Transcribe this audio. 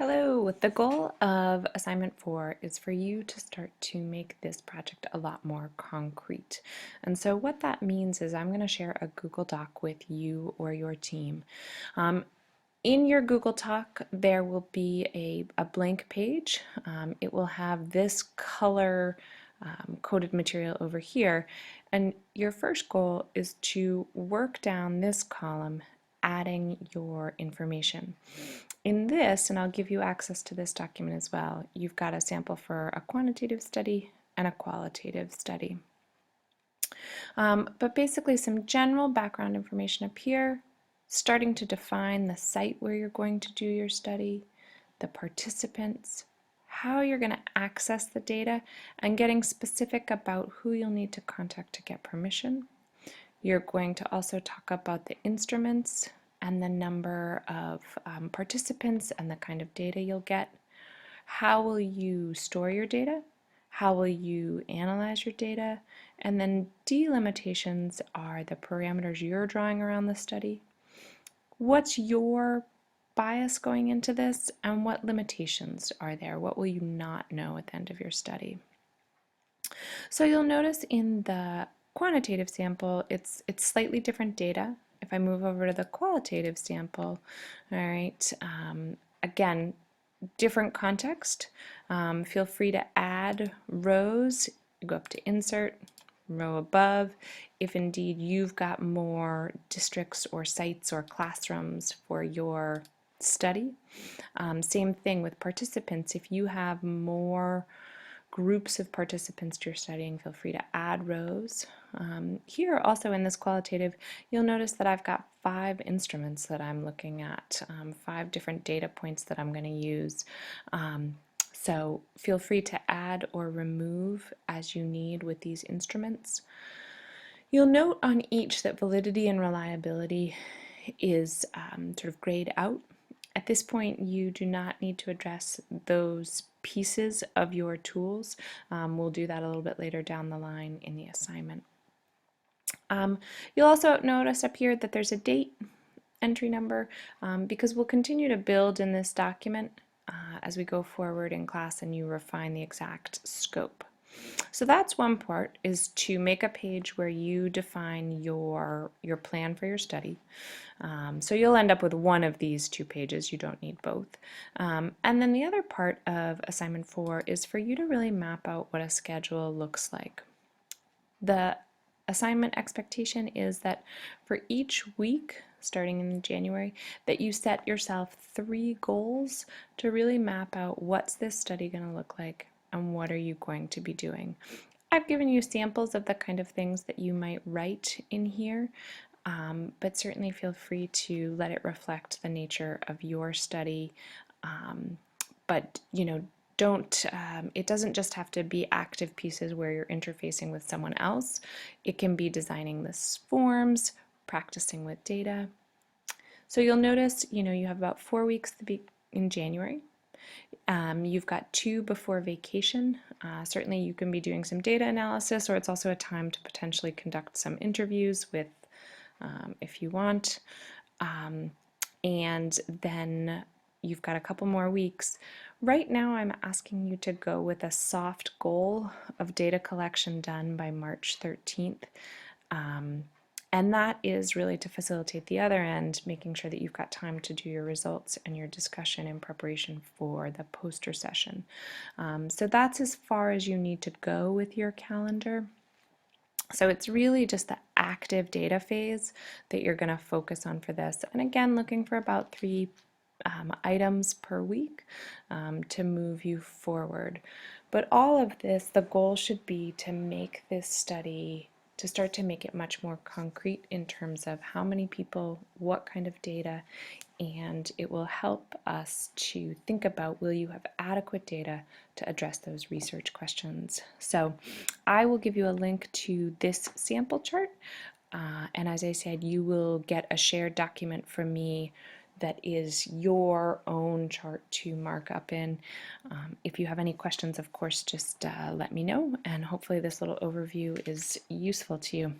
Hello, the goal of assignment 4 is for you to start to make this project a lot more concrete. And so what that means is I'm going to share a Google Doc with you or your team. In your Google Doc, there will be a blank page. It will have this color coded material over here. And your first goal is to work down this column, adding your information. In this, and I'll give you access to this document as well, you've got a sample for a quantitative study and a qualitative study. But basically some general background information up here, starting to define the site where you're going to do your study, the participants, how you're going to access the data, and getting specific about who you'll need to contact to get permission. You're going to also talk about the instruments and the number of participants and the kind of data you'll get. How will you store your data? How will you analyze your data? And then delimitations are the parameters you're drawing around the study. What's your bias going into this, and what limitations are there? What will you not know at the end of your study? So you'll notice in the quantitative sample, it's slightly different data. If I move over to the qualitative sample, all right, again, different context. Feel free to add rows. Go up to Insert, row above. If indeed you've got more districts or sites or classrooms for your study. Same thing with participants. If you have more groups of participants you're studying, feel free to add rows. Here also in this qualitative, you'll notice that I've got 5 instruments that I'm looking at, 5 different data points that I'm going to use. So feel free to add or remove as you need with these instruments. You'll note on each that validity and reliability is sort of grayed out. At this point, you do not need to address those pieces of your tools. We'll do that a little bit later down the line in the assignment. You'll also notice up here that there's a date entry number because we'll continue to build in this document as we go forward in class and you refine the exact scope. So that's one part, is to make a page where you define your plan for your study. So you'll end up with one of these 2 pages, you don't need both. And then the other part of assignment 4 is for you to really map out what a schedule looks like. The assignment expectation is that for each week, starting in January, that you set yourself 3 goals to really map out what's this study going to look like and what are you going to be doing. I've given you samples of the kind of things that you might write in here, but certainly feel free to let it reflect the nature of your study. But don't, it doesn't just have to be active pieces where you're interfacing with someone else. It can be designing the forms, practicing with data. So you'll notice, you have about 4 weeks to be in January. You've got 2 before vacation. Certainly you can be doing some data analysis, or it's also a time to potentially conduct some interviews with, if you want. And then you've got a couple more weeks. Right now I'm asking you to go with a soft goal of data collection done by March 13th. And that is really to facilitate the other end, making sure that you've got time to do your results and your discussion in preparation for the poster session. So that's as far as you need to go with your calendar. So it's really just the active data phase that you're going to focus on for this. And again, looking for about 3 items per week to move you forward. But all of this, the goal should be to make this study, to start to make it much more concrete in terms of how many people, what kind of data, and it will help us to think about, will you have adequate data to address those research questions. So I will give you a link to this sample chart, and as I said, you will get a shared document from me that is your own chart to mark up in. If you have any questions, of course, just let me know, and hopefully this little overview is useful to you.